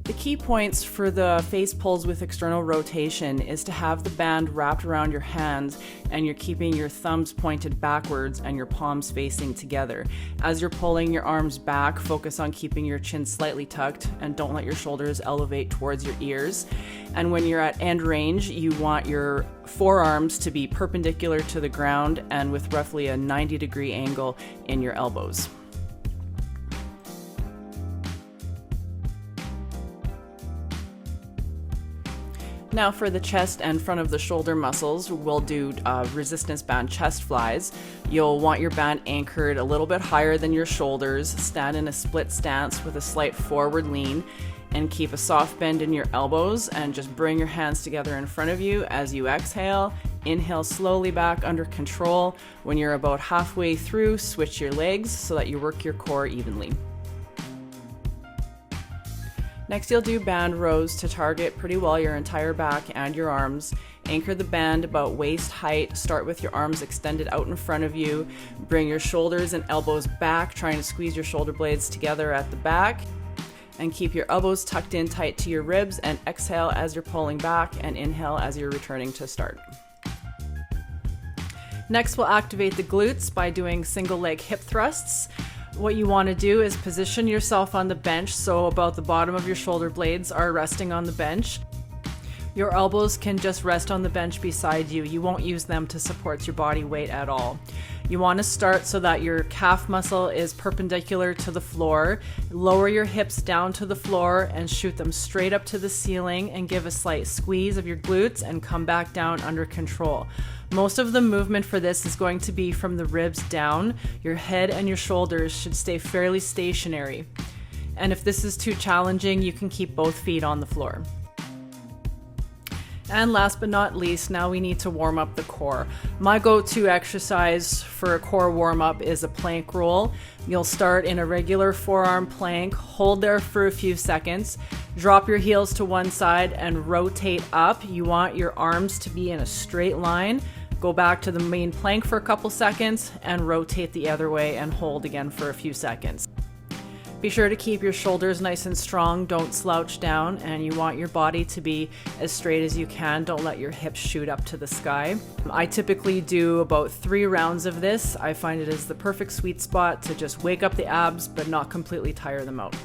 The key points for the face pulls with external rotation is to have the band wrapped around your hands and you're keeping your thumbs pointed backwards and your palms facing together. As you're pulling your arms back, focus on keeping your chin slightly tucked and don't let your shoulders elevate towards your ears. And when you're at end range, you want your forearms to be perpendicular to the ground and with roughly a 90-degree angle in your elbows. Now for the chest and front of the shoulder muscles, we'll do resistance band chest flies. You'll want your band anchored a little bit higher than your shoulders, stand in a split stance with a slight forward lean, and keep a soft bend in your elbows and just bring your hands together in front of you as you exhale. Inhale slowly back under control. When you're about halfway through, switch your legs so that you work your core evenly. Next, you'll do band rows to target pretty well your entire back and your arms. Anchor the band about waist height. Start with your arms extended out in front of you. Bring your shoulders and elbows back, trying to squeeze your shoulder blades together at the back. And keep your elbows tucked in tight to your ribs, and exhale as you're pulling back and inhale as you're returning to start. Next, we'll activate the glutes by doing single leg hip thrusts. What you want to do is position yourself on the bench so about the bottom of your shoulder blades are resting on the bench. Your elbows can just rest on the bench beside you. You won't use them to support your body weight at all. You want to start so that your calf muscle is perpendicular to the floor. Lower your hips down to the floor and shoot them straight up to the ceiling and give a slight squeeze of your glutes and come back down under control. Most of the movement for this is going to be from the ribs down. Your head and your shoulders should stay fairly stationary. And if this is too challenging, you can keep both feet on the floor. And last but not least, now we need to warm up the core. My go-to exercise for a core warm-up is a plank roll. You'll start in a regular forearm plank, hold there for a few seconds, drop your heels to one side and rotate up. You want your arms to be in a straight line. Go back to the main plank for a couple seconds and rotate the other way and hold again for a few seconds. Be sure to keep your shoulders nice and strong, don't slouch down, and you want your body to be as straight as you can. Don't let your hips shoot up to the sky. I typically do about 3 rounds of this. I find it is the perfect sweet spot to just wake up the abs but not completely tire them out.